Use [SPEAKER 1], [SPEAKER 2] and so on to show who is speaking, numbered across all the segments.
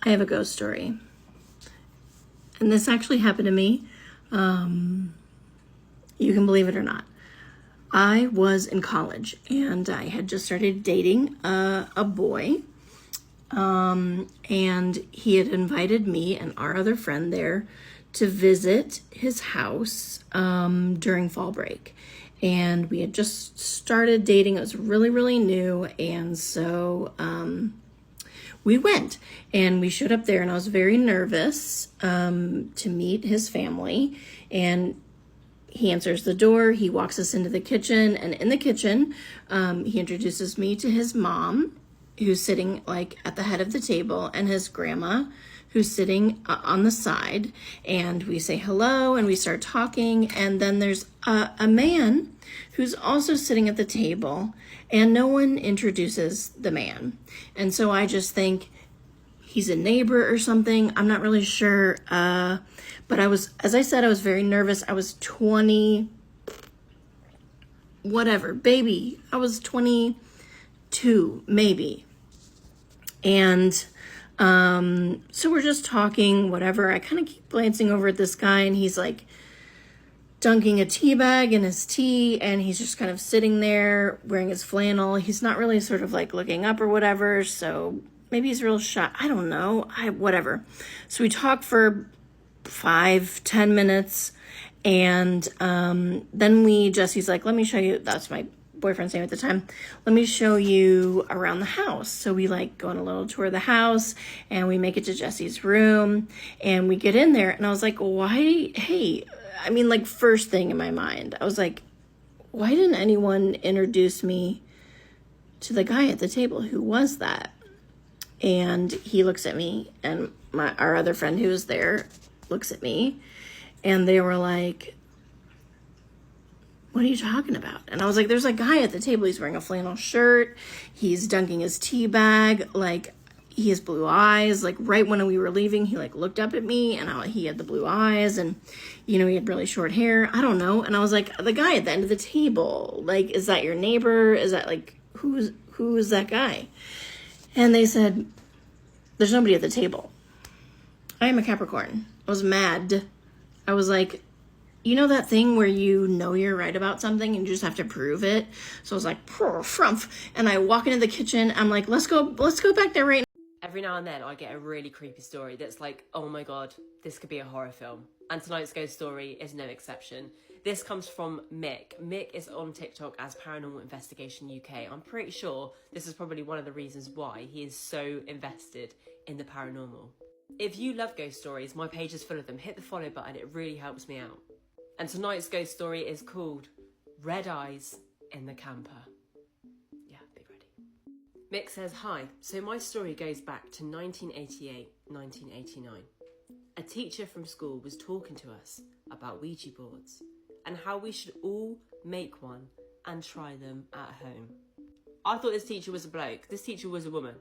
[SPEAKER 1] I have a ghost story. And this actually happened to me. You can believe it or not. I was in college and I had just started dating a boy. And he had invited me and our other friend there to visit his house during fall break. And we had just started dating. It was really, really new. And so we went and we showed up there, and I was very nervous to meet his family. And he answers the door. He walks us into the kitchen, and in the kitchen, he introduces me to his mom, who's sitting like at the head of the table, and his grandma, who's sitting on the side. And we say hello and we start talking. And then there's a man who's also sitting at the table, and no one introduces the man. And so I just think he's a neighbor or something. I'm not really sure. But as I said, I was very nervous. I was 20, whatever, baby. I was 22, maybe. And so we're just talking, whatever. I kind of keep glancing over at this guy, and he's like dunking a tea bag in his tea, and he's just kind of sitting there wearing his flannel. He's not really sort of like looking up or whatever, so maybe he's real shy. I don't know. Whatever. So we talk for 5-10 minutes, and then Jesse's like, let me show you. That's my boyfriend's name at the time. Let me show you around the house. So we like go on a little tour of the house, and we make it to Jesse's room, and we get in there, and I was like, first thing in my mind, I was like, why didn't anyone introduce me to the guy at the table? Who was that? And he looks at me, and our other friend who was there looks at me, and they were like, what are you talking about? And I was like, there's a guy at the table. He's wearing a flannel shirt. He's dunking his tea bag. Like, he has blue eyes. Like, right when we were leaving, he like looked up at me, and he had the blue eyes, and he had really short hair. I don't know. And I was like, the guy at the end of the table, like, is that your neighbor? Is that like, who is that guy? And they said, there's nobody at the table. I am a Capricorn. I was mad. I was like, that thing where you're right about something and you just have to prove it? So I was like, frumph. And I walk into the kitchen. I'm like, let's go back there right now.
[SPEAKER 2] Every now and then I get a really creepy story that's like, oh my God, this could be a horror film. And tonight's ghost story is no exception. This comes from Mick. Mick is on TikTok as Paranormal Investigation UK. I'm pretty sure this is probably one of the reasons why he is so invested in the paranormal. If you love ghost stories, my page is full of them. Hit the follow button, it really helps me out. And tonight's ghost story is called Red Eyes in the Camper. Yeah, be ready. Mick says, hi, so my story goes back to 1988, 1989. A teacher from school was talking to us about Ouija boards and how we should all make one and try them at home. I thought this teacher was a bloke. This teacher was a woman.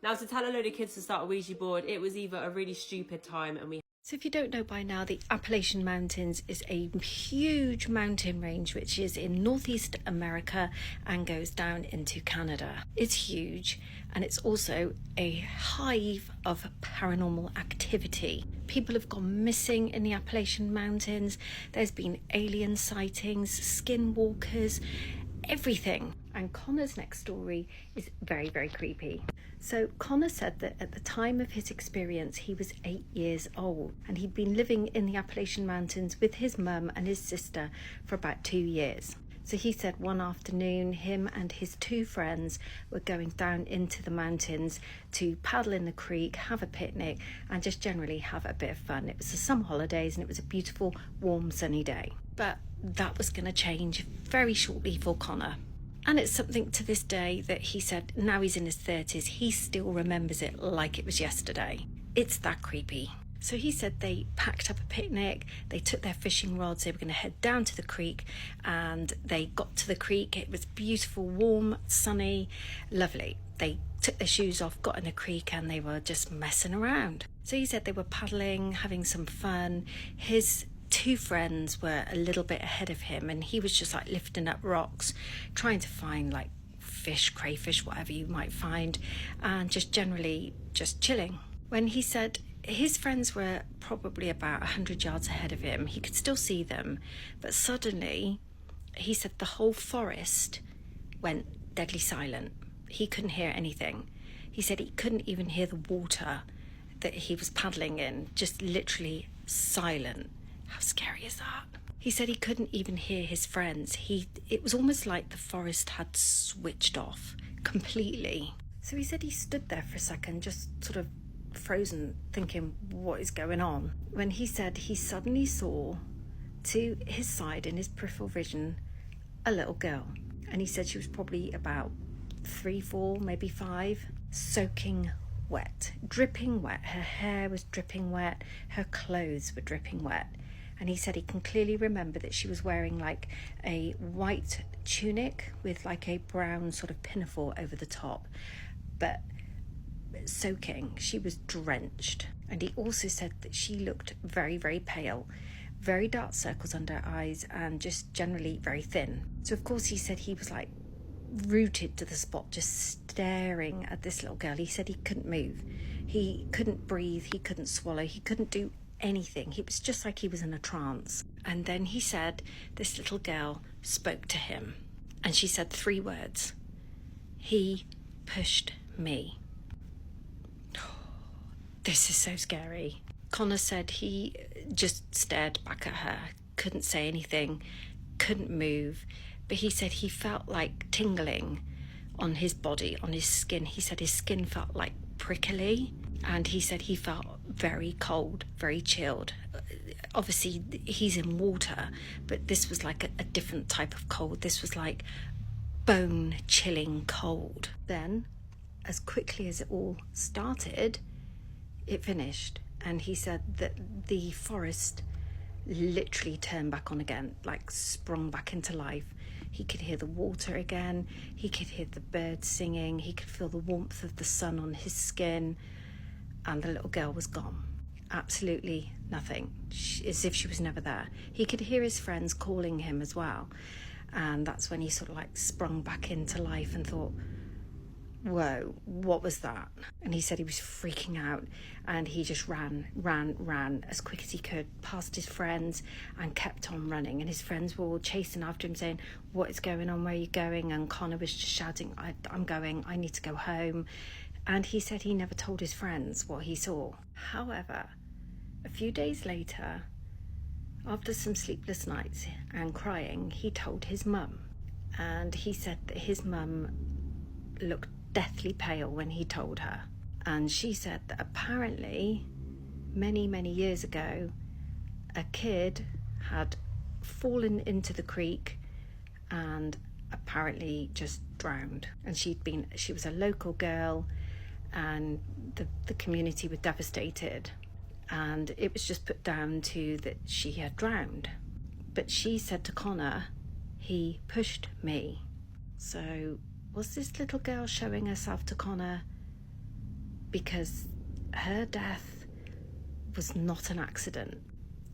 [SPEAKER 2] Now, to tell a load of kids to start a Ouija board, it was either a really stupid time and we...
[SPEAKER 3] So if you don't know by now, the Appalachian Mountains is a huge mountain range which is in Northeast America and goes down into Canada. It's huge, and it's also a hive of paranormal activity. People have gone missing in the Appalachian Mountains. There's been alien sightings, skinwalkers, everything. And Connor's next story is very, very creepy. So Connor said that at the time of his experience, he was 8 years old, and he'd been living in the Appalachian Mountains with his mum and his sister for about 2 years. So he said one afternoon, him and his 2 friends were going down into the mountains to paddle in the creek, have a picnic, and just generally have a bit of fun. It was the summer holidays, and it was a beautiful, warm, sunny day. But that was going to change very shortly for Connor. And it's something to this day that he said, now he's in his 30s, he still remembers it like it was yesterday. It's that creepy. So he said they packed up a picnic, they took their fishing rods, they were going to head down to the creek, and they got to the creek. It was beautiful, warm, sunny, lovely. They took their shoes off, got in the creek, and they were just messing around. So he said they were paddling, having some fun. His 2 friends were a little bit ahead of him, and he was just like lifting up rocks, trying to find like fish, crayfish, whatever you might find, and just generally just chilling. When he said his friends were probably about 100 yards ahead of him, he could still see them, but suddenly he said the whole forest went deadly silent. He couldn't hear anything. He said he couldn't even hear the water that he was paddling in, just literally silent. How scary is that? He said he couldn't even hear his friends. It was almost like the forest had switched off completely. So he said he stood there for a second, just sort of frozen, thinking, what is going on? When he said he suddenly saw to his side in his peripheral vision a little girl. And he said she was probably about 3, 4, maybe 5, soaking wet, dripping wet. Her hair was dripping wet, her clothes were dripping wet. And he said he can clearly remember that she was wearing like a white tunic with like a brown sort of pinafore over the top, but soaking. She was drenched. And he also said that she looked very, very pale, very dark circles under her eyes, and just generally very thin. So of course he said he was like rooted to the spot, just staring at this little girl. He said he couldn't move, he couldn't breathe, he couldn't swallow, he couldn't do anything. He was just like he was in a trance. And then he said this little girl spoke to him, and she said 3 words: he pushed me. This is so scary. Connor said he just stared back at her, couldn't say anything, couldn't move, but he said he felt like tingling on his body, on his skin. He said his skin felt like prickly, and he said he felt very cold, very chilled. Obviously, he's in water, but this was like a different type of cold. This was like bone-chilling cold. Then, as quickly as it all started, it finished. And he said that the forest literally turned back on again, like sprung back into life. He could hear the water again, he could hear the birds singing, he could feel the warmth of the sun on his skin, and the little girl was gone. Absolutely nothing, as if she was never there. He could hear his friends calling him as well, and that's when he sort of like sprung back into life and thought, whoa, what was that? And he said he was freaking out, and he just ran as quick as he could past his friends and kept on running. And his friends were all chasing after him, saying, what is going on, where are you going? And Connor was just shouting, I'm going, I need to go home. And he said he never told his friends what he saw. However, a few days later, after some sleepless nights and crying, he told his mum. And he said that his mum looked deathly pale when he told her. And she said that apparently many years ago, a kid had fallen into the creek and apparently just drowned. And she was a local girl, and the community was devastated, and it was just put down to that she had drowned. But she said to Connor, he pushed me. So was this little girl showing herself to Connor? Because her death was not an accident.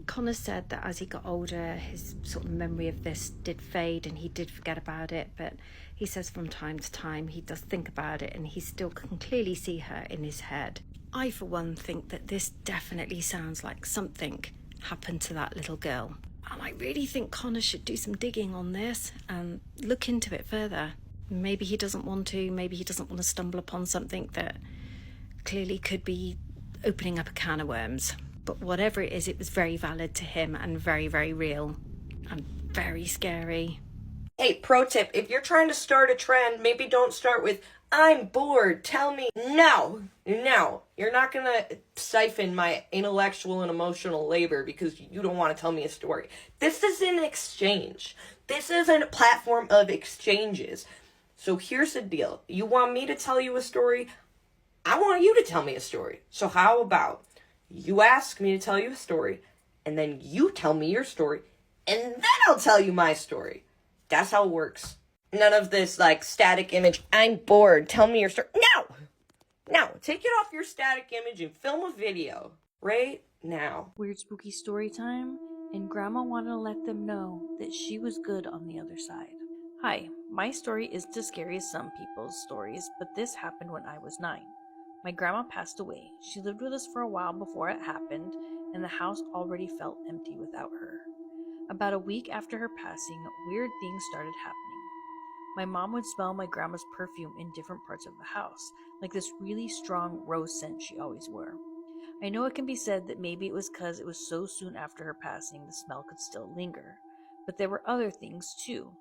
[SPEAKER 3] Connor said that as he got older, his sort of memory of this did fade and he did forget about it, but he says from time to time he does think about it, and he still can clearly see her in his head. I, for one, think that this definitely sounds like something happened to that little girl. And I really think Connor should do some digging on this and look into it further. Maybe he doesn't want to, maybe he doesn't want to stumble upon something that clearly could be opening up a can of worms. But whatever it is, it was very valid to him and very, very real and very scary.
[SPEAKER 4] Hey, pro tip, if you're trying to start a trend, maybe don't start with, I'm bored, tell me. No, you're not gonna siphon my intellectual and emotional labor because you don't want to tell me a story. This is an exchange. This is a platform of exchanges. So here's the deal. You want me to tell you a story? I want you to tell me a story. So how about you ask me to tell you a story, and then you tell me your story, and then I'll tell you my story. That's how it works. None of this, like, static image, I'm bored, tell me your story. No, take it off your static image and film a video right now.
[SPEAKER 5] Weird spooky story time, and Grandma wanted to let them know that she was good on the other side. Hi, my story isn't as scary as some people's stories, but this happened when I was 9. My grandma passed away. She lived with us for a while before it happened, and the house already felt empty without her. About a week after her passing, weird things started happening. My mom would smell my grandma's perfume in different parts of the house, like this really strong rose scent she always wore. I know it can be said that maybe it was because it was so soon after her passing the smell could still linger, but there were other things too.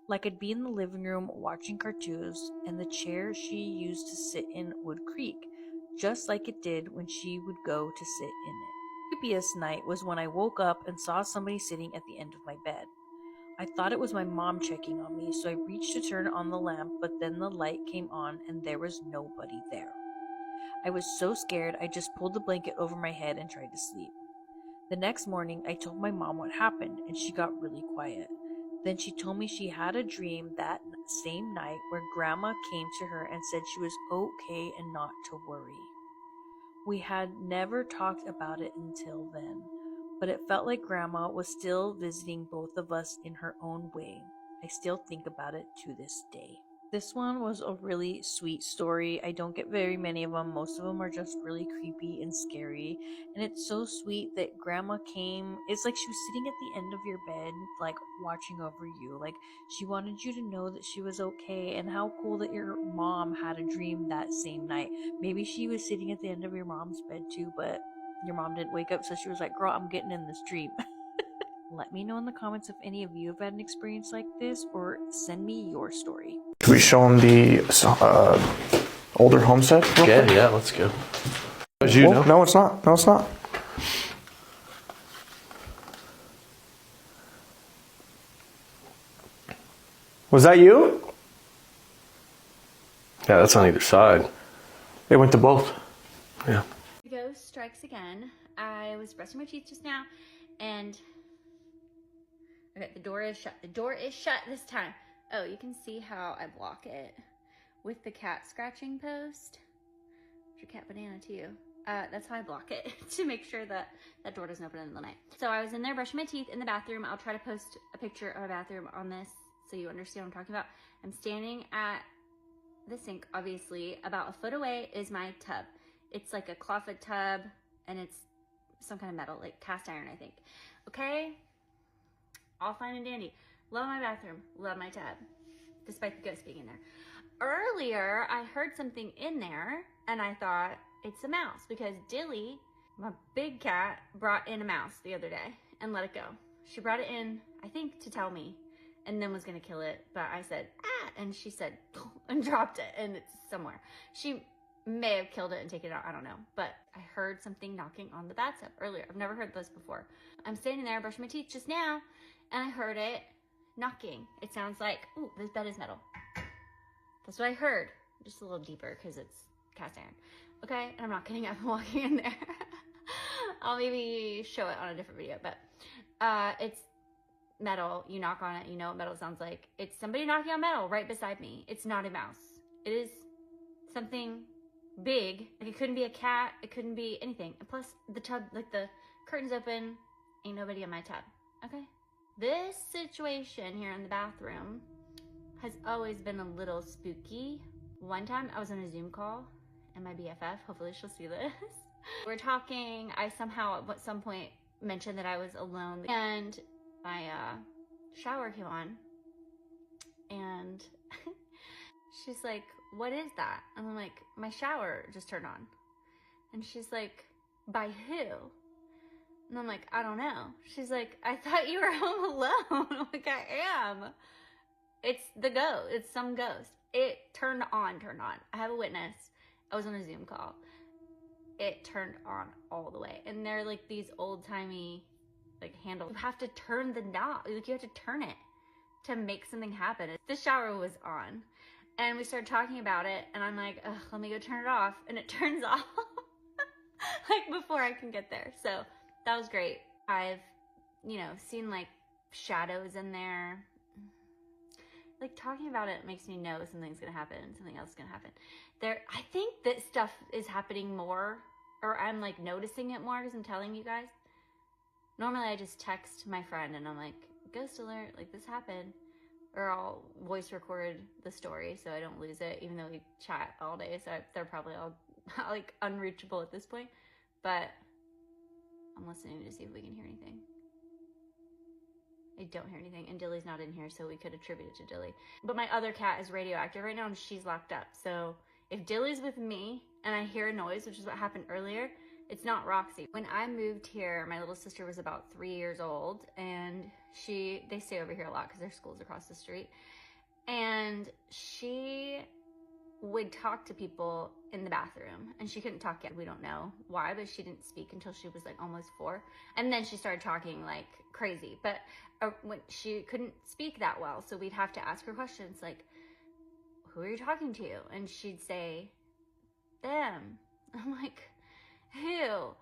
[SPEAKER 5] Like I'd be in the living room watching cartoons, and the chair she used to sit in would creak, just like it did when she would go to sit in it. The creepiest night was when I woke up and saw somebody sitting at the end of my bed. I thought it was my mom checking on me, so I reached to turn on the lamp, but then the light came on and there was nobody there. I was so scared I just pulled the blanket over my head and tried to sleep. The next morning, I told my mom what happened, and she got really quiet. Then she told me she had a dream that same night where Grandma came to her and said she was okay and not to worry. We had never talked about it until then, but it felt like Grandma was still visiting both of us in her own way. I still think about it to this day. This one was a really sweet story. I don't get very many of them. Most of them are just really creepy and scary. And it's so sweet that Grandma came. It's like she was sitting at the end of your bed, like watching over you. Like she wanted you to know that she was okay. And how cool that your mom had a dream that same night. Maybe she was sitting at the end of your mom's bed too, but your mom didn't wake up. So she was like, girl, I'm getting in this dream. Let me know in the comments if any of you have had an experience like this, or send me your story.
[SPEAKER 6] Should we show them the older homestead?
[SPEAKER 7] Yeah, let's go. As you know.
[SPEAKER 6] No, it's not. No, it's not. Was that you?
[SPEAKER 7] Yeah, that's on either side.
[SPEAKER 6] It went to both.
[SPEAKER 7] Yeah.
[SPEAKER 8] Ghost strikes again. I was brushing my teeth just now, and okay, the door is shut. The door is shut this time. Oh, you can see how I block it with the cat scratching post. Your cat banana too. That's how I block it to make sure that that door doesn't open in the night. So I was in there brushing my teeth in the bathroom. I'll try to post a picture of a bathroom on this so you understand what I'm talking about. I'm standing at the sink, obviously. About a foot away is my tub. It's like a clawfoot tub, and it's some kind of metal, like cast iron, I think. Okay, all fine and dandy. Love my bathroom, love my tub, despite the ghost being in there. Earlier, I heard something in there, and I thought it's a mouse, because Dilly, my big cat, brought in a mouse the other day and let it go. She brought it in, I think, to tell me, and then was gonna kill it, but I said, ah, and she said, and dropped it, and it's somewhere. She may have killed it and taken it out, I don't know, but I heard something knocking on the bathtub earlier. I've never heard this before. I'm standing there brushing my teeth just now, and I heard it knocking. It sounds like, ooh, this bed is metal. That's what I heard, just a little deeper because it's cast iron. Okay, and I'm not getting up and walking in there. I'll maybe show it on a different video, but it's metal. You knock on it, you know what metal sounds like. It's somebody knocking on metal right beside me. It's not a mouse. It is something big. Like, it couldn't be a cat, it couldn't be anything. And plus the tub, like the curtain's open, ain't nobody in my tub. Okay, this situation here in the bathroom has always been a little spooky. One time I was on a Zoom call, and my BFF, hopefully she'll see this, we're talking. I somehow at some point mentioned that I was alone, and my shower came on, and she's like, what is that? And I'm like, my shower just turned on. And she's like, by who? And I'm like, I don't know. She's like, I thought you were home alone. I'm like, I am. It's the ghost. It's some ghost. It turned on. I have a witness. I was on a Zoom call. It turned on all the way. And they're like these old-timey like handles. You have to turn the knob. Like, you have to turn it to make something happen. The shower was on. And we started talking about it, and I'm like, ugh, let me go turn it off. And it turns off like before I can get there. So that was great. I've, seen like shadows in there. Like, talking about it makes me know something's gonna happen, something else is gonna happen. I think that stuff is happening more, or I'm like noticing it more because I'm telling you guys. Normally I just text my friend and I'm like, ghost alert, like this happened. Or I'll voice record the story so I don't lose it, even though we chat all day, so they're probably all like unreachable at this point, but I'm listening to see if we can hear anything. I don't hear anything, and Dilly's not in here, so we could attribute it to Dilly. But my other cat is radioactive right now, and she's locked up. So if Dilly's with me and I hear a noise, which is what happened earlier, it's not Roxy. When I moved here, my little sister was about 3 years old, and they stay over here a lot because their school's across the street. And she would talk to people in the bathroom, and she couldn't talk yet. We don't know why, but she didn't speak until she was like almost 4. And then she started talking like crazy, but when she couldn't speak that well. So we'd have to ask her questions like, who are you talking to? And she'd say, them. I'm like, who?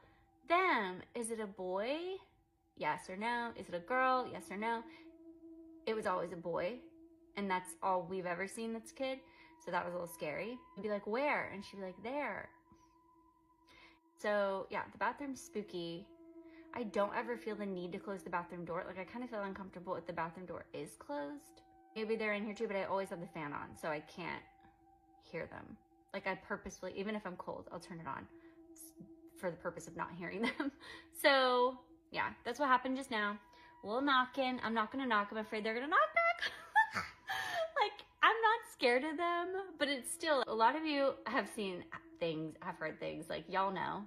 [SPEAKER 8] Them. Is it a boy? Yes or no? Is it a girl? Yes or no? It was always a boy. And that's all we've ever seen that's a kid. So that was a little scary. I'd be like, where? And she'd be like, there. So yeah, the bathroom's spooky. I don't ever feel the need to close the bathroom door. Like I kind of feel uncomfortable if the bathroom door is closed. Maybe they're in here too, but I always have the fan on, so I can't hear them. Like I purposefully, even if I'm cold, I'll turn it on for the purpose of not hearing them. So yeah, that's what happened just now. A little knocking. I'm not gonna knock. I'm afraid they're gonna knock back. Like, I'm not scared of them, but it's still, a lot of you have seen things, have heard things, like y'all know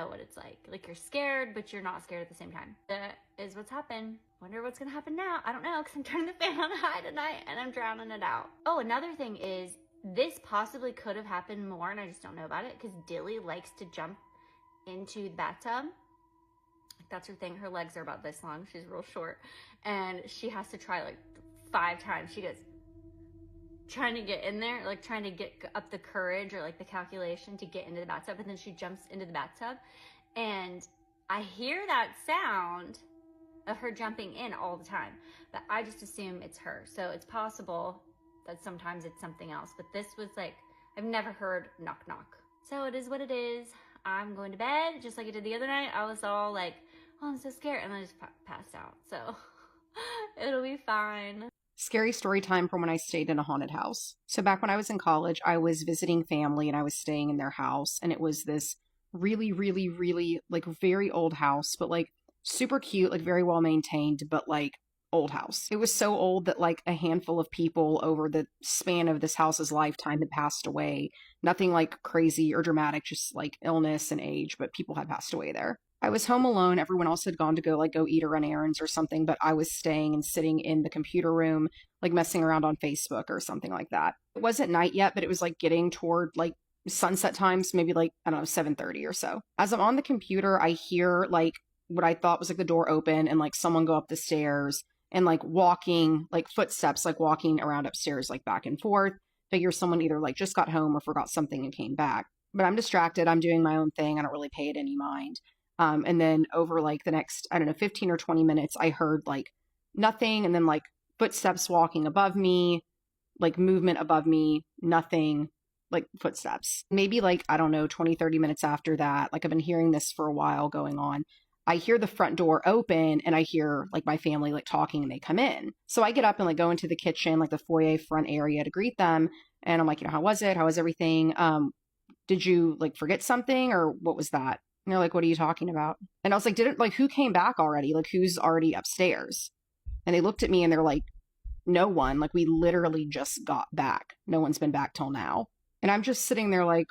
[SPEAKER 8] what it's like. Like you're scared, but you're not scared at the same time. That is what's happened. Wonder what's gonna happen now. I don't know, because I'm turning the fan on high tonight and I'm drowning it out. Oh, another thing is, this possibly could have happened more and I just don't know about it, because Dilly likes to jump into the bathtub. That's her thing. Her legs are about this long. She's real short. And she has to try like 5 times. She goes, trying to get in there, like trying to get up the courage or like the calculation to get into the bathtub, and then she jumps into the bathtub, and I hear that sound of her jumping in all the time, but I just assume it's her. So it's possible that sometimes it's something else, but this was like, I've never heard knock knock. So it is what it is. I'm going to bed just like I did the other night. I was all like, oh, I'm so scared, and then I just passed out. So it'll be fine.
[SPEAKER 9] Scary story time from when I stayed in a haunted house. So back when I was in college, I was visiting family and I was staying in their house. And it was this really, really, really like very old house, but like super cute, like very well maintained, but like old house. It was so old that like a handful of people over the span of this house's lifetime had passed away. Nothing like crazy or dramatic, just like illness and age, but people had passed away there. I was home alone. Everyone else had gone to go eat or run errands or something, but I was staying and sitting in the computer room, like messing around on Facebook or something like that. It wasn't night yet, but it was like getting toward like sunset times, maybe like, I don't know, 7:30 or so. As I'm on the computer, I hear like what I thought was like the door open and like someone go up the stairs and like walking, like footsteps, like walking around upstairs, like back and forth. Figure someone either like just got home or forgot something and came back. But I'm distracted. I'm doing my own thing. I don't really pay it any mind. And then over like the next, I don't know, 15 or 20 minutes, I heard like nothing. And then like footsteps walking above me, like movement above me, nothing, like footsteps. Maybe like, I don't know, 20, 30 minutes after that, like I've been hearing this for a while going on. I hear the front door open and I hear like my family like talking and they come in. So I get up and like go into the kitchen, like the foyer front area to greet them. And I'm like, how was it? How was everything? Did you like forget something or what was that? And they're like, what are you talking about? And I was like, who came back already? Like, who's already upstairs? And they looked at me and they're like, no one. Like, we literally just got back. No one's been back till now. And I'm just sitting there like,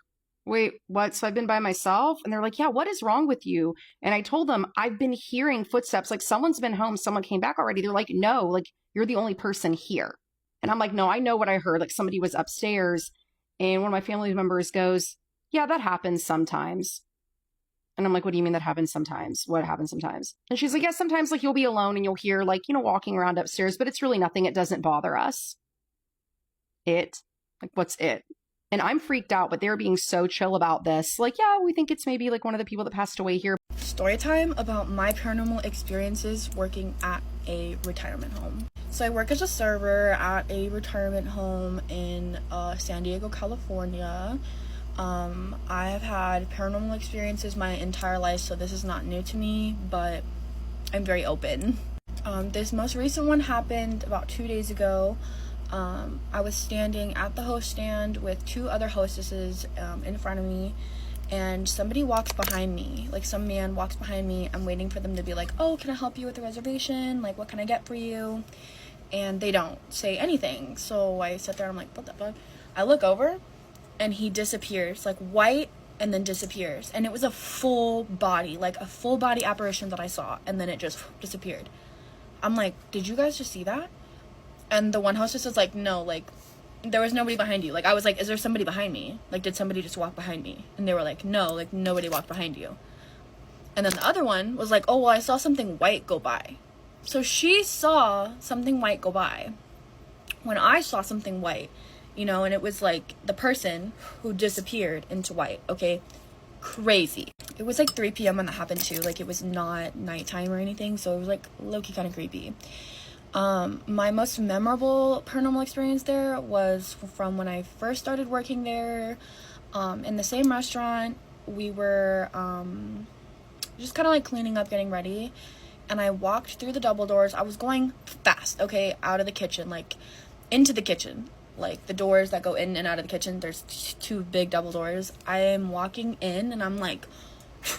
[SPEAKER 9] wait, what? So I've been by myself? And they're like, yeah, what is wrong with you? And I told them, I've been hearing footsteps. Like, someone's been home. Someone came back already. They're like, no, like, you're the only person here. And I'm like, no, I know what I heard. Like, somebody was upstairs. And one of my family members goes, yeah, that happens sometimes. And I'm like, what do you mean that happens sometimes? What happens sometimes? And she's like, yeah, sometimes like you'll be alone and you'll hear like, walking around upstairs, but it's really nothing. It doesn't bother us. Like, what's it? And I'm freaked out, but they're being so chill about this. Like, yeah, we think it's maybe like one of the people that passed away here.
[SPEAKER 10] Story time about my paranormal experiences working at a retirement home. So I work as a server at a retirement home in San Diego, California. I have had paranormal experiences my entire life, so this is not new to me, but I'm very open. This most recent one happened about 2 days ago. I was standing at the host stand with 2 other hostesses in front of me, and somebody walks behind me. Like, some man walks behind me. I'm waiting for them to be like, oh, can I help you with the reservation? Like, what can I get for you? And they don't say anything. So I sit there and I'm like, what the fuck? I look over and he disappears, like white, and then disappears. And it was a full body, like a full body apparition that I saw, and then it just disappeared. I'm like, did you guys just see that? And the one hostess was like, no, like, there was nobody behind you. Like, I was like, is there somebody behind me? Like, did somebody just walk behind me? And they were like, no, like, nobody walked behind you. And then the other one was like, oh, well, I saw something white go by. So she saw something white go by when I saw something white, you know, and it was like the person who disappeared into white, okay? Crazy. It was like 3 p.m. when that happened too. Like, it was not nighttime or anything, so it was like low-key kind of creepy. My most memorable paranormal experience there was from when I first started working there. In the same restaurant, we were just kind of like cleaning up, getting ready, and I walked through the double doors. I was going fast, okay, out of the kitchen, like into the kitchen, like the doors that go in and out of the kitchen. There's 2 big double doors. I am walking in and I'm like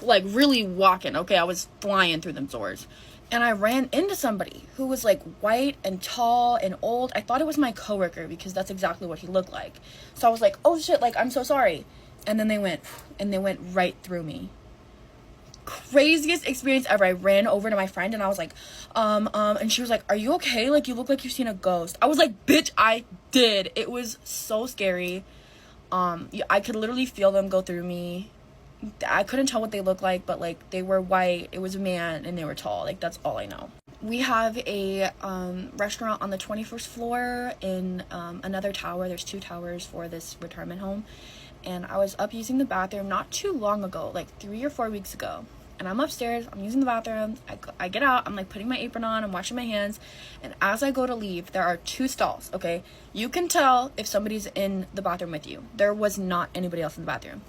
[SPEAKER 10] really walking, okay? I was flying through them doors. And I ran into somebody who was like white and tall and old. I thought it was my coworker because that's exactly what he looked like. So I was like, oh shit, like, I'm so sorry. And then they went right through me. Craziest experience ever. I ran over to my friend and I was like, and she was like, are you okay? Like, you look like you've seen a ghost. I was like, bitch, I did. It was so scary. I could literally feel them go through me. I couldn't tell what they looked like, but like, they were white, it was a man, and they were tall. Like, that's all I know. We have a restaurant on the 21st floor in another tower. There's 2 towers for this retirement home, and I was up using the bathroom not too long ago, like 3 or 4 weeks ago, and I'm upstairs, I'm using the bathroom. I get out, I'm like putting my apron on, I'm washing my hands, and as I go to leave, there are 2 stalls, okay? You can tell if somebody's in the bathroom with you. There was not anybody else in the bathroom.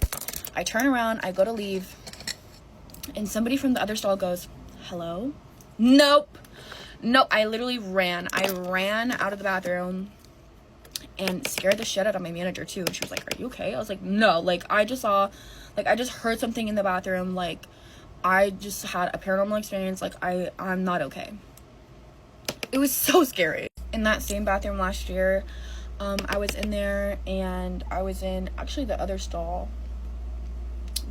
[SPEAKER 10] I turn around, I go to leave, and somebody from the other stall goes, hello? Nope, I literally ran. I ran out of the bathroom and scared the shit out of my manager too. And she was like, are you okay? I was like, no, like, I just heard something in the bathroom. Like, I just had a paranormal experience. Like, I'm not okay. It was so scary. In that same bathroom last year, I was in there, and I was in actually the other stall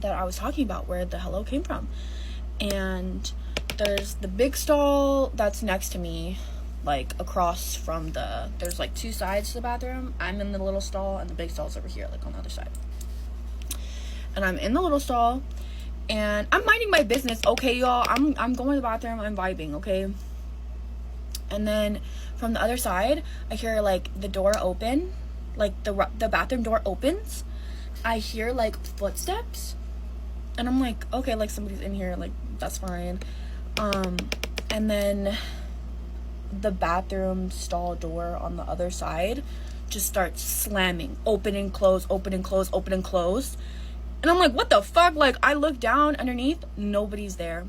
[SPEAKER 10] that I was talking about where the hello came from. And there's the big stall that's next to me, like across from there's like 2 sides to the bathroom. I'm in the little stall and the big stall's over here, like on the other side. And I'm in the little stall and I'm minding my business, okay, y'all. I'm going to the bathroom, I'm vibing, okay? And then from the other side, I hear like the door open, like the bathroom door opens. I hear like footsteps. And I'm like, okay, like somebody's in here, like, that's fine. And then the bathroom stall door on the other side just starts slamming, open and close, open and close, open and close. And I'm like, what the fuck? Like, I look down underneath, nobody's there.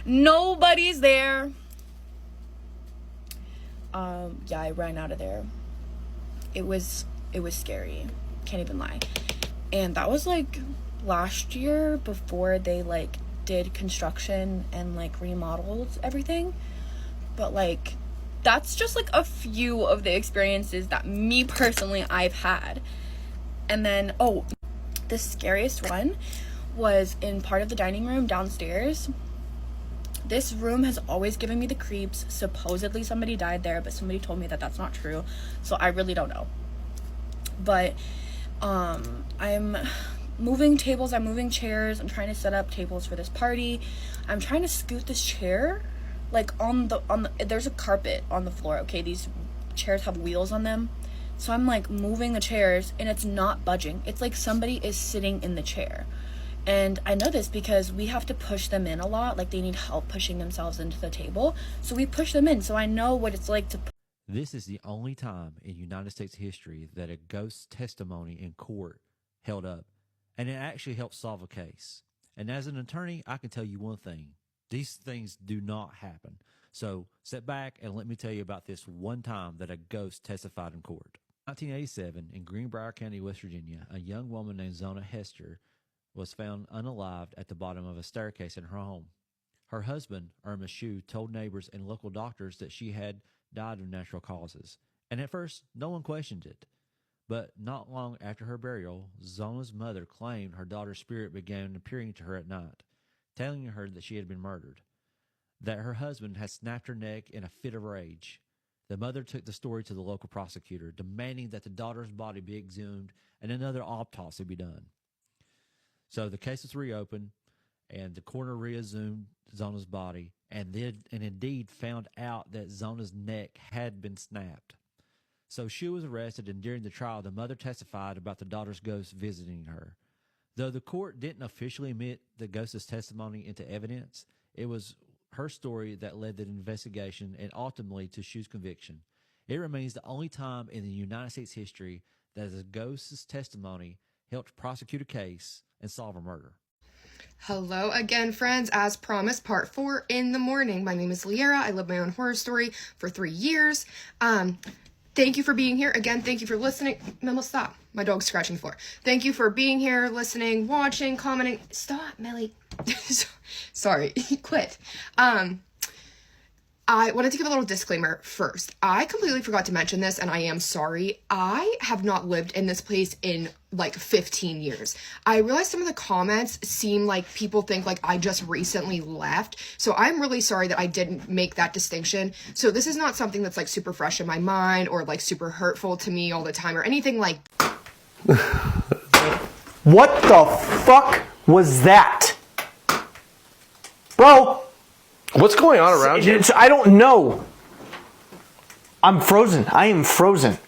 [SPEAKER 10] Nobody's there. Yeah, I ran out of there. It was scary. Can't even lie. And that was like last year before they like did construction and like remodeled everything. But like, that's just like a few of the experiences that me personally I've had. And then, oh, the scariest one was in part of the dining room downstairs. This room has always given me the creeps. Supposedly somebody died there, but somebody told me that that's not true, so I really don't know. But I'm moving tables, I'm moving chairs, I'm trying to set up tables for this party. I'm trying to scoot this chair, like on the there's a carpet on the floor, okay? These chairs have wheels on them. So I'm like moving the chairs and it's not budging. It's like somebody is sitting in the chair. And I know this because we have to push them in a lot. Like, they need help pushing themselves into the table. So we push them in. So I know what it's like to.
[SPEAKER 11] This is the only time in United States history that a ghost testimony in court held up. And it actually helped solve a case. And as an attorney, I can tell you one thing. These things do not happen. So sit back and let me tell you about this one time that a ghost testified in court. 1987, in Greenbrier County, West Virginia, a young woman named Zona Hester was found unalived at the bottom of a staircase in her home. Her husband, Irma Shue, told neighbors and local doctors that she had died of natural causes. And at first, no one questioned it. But not long after her burial, Zona's mother claimed her daughter's spirit began appearing to her at night, telling her that she had been murdered, that her husband had snapped her neck in a fit of rage. The mother took the story to the local prosecutor, demanding that the daughter's body be exhumed and another autopsy be done. So the case was reopened, and the coroner reexhumed Zona's body, and indeed found out that Zona's neck had been snapped. So she was arrested, and during the trial, the mother testified about the daughter's ghost visiting her. Though the court didn't officially admit the ghost's testimony into evidence, it was her story that led the investigation and ultimately to Shue's conviction. It remains the only time in the United States history that a ghost's testimony helped prosecute a case and solve a murder.
[SPEAKER 12] Hello again, friends. As promised, part 4 in the morning. My name is Liera. I lived my own horror story for 3 years. Thank you for being here. Again, thank you for listening. Mel, stop. My dog's scratching the floor. Thank you for being here, listening, watching, commenting. Stop, Melly. Sorry, quit. I wanted to give a little disclaimer first. I completely forgot to mention this, and I am sorry. I have not lived in this place in like 15 years. I realize some of the comments seem like people think like I just recently left. So I'm really sorry that I didn't make that distinction. So this is not something that's like super fresh in my mind or like super hurtful to me all the time or anything like.
[SPEAKER 6] What the fuck was that? Bro!
[SPEAKER 7] What's going on around you?
[SPEAKER 6] I don't know. I'm frozen. I am frozen.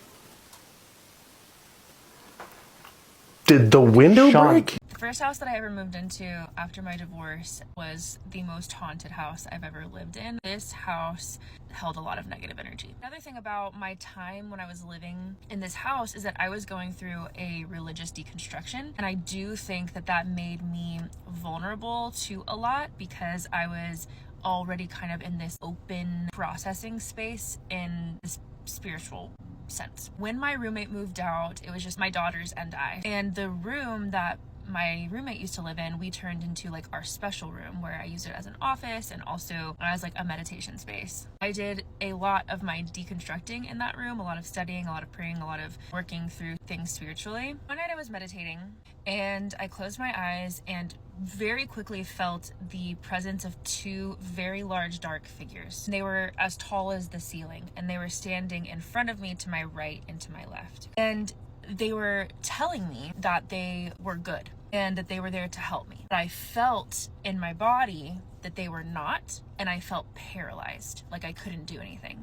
[SPEAKER 6] Did the window break?
[SPEAKER 5] The first house that I ever moved into after my divorce was the most haunted house I've ever lived in. This house held a lot of negative energy. Another thing about my time when I was living in this house is that I was going through a religious deconstruction, and I do think that that made me vulnerable to a lot because I was already kind of in this open processing space in this spiritual sense. When my roommate moved out, it was just my daughters and I. And the room that my roommate used to live in, we turned into like our special room where I used it as an office and also as like a meditation space. I did a lot of my deconstructing in that room, a lot of studying, a lot of praying, a lot of working through things spiritually. One night I was meditating and I closed my eyes and very quickly felt the presence of 2 very large dark figures. They were as tall as the ceiling and they were standing in front of me to my right and to my left. And they were telling me that they were good and that they were there to help me. But I felt in my body that they were not, and I felt paralyzed, like I couldn't do anything.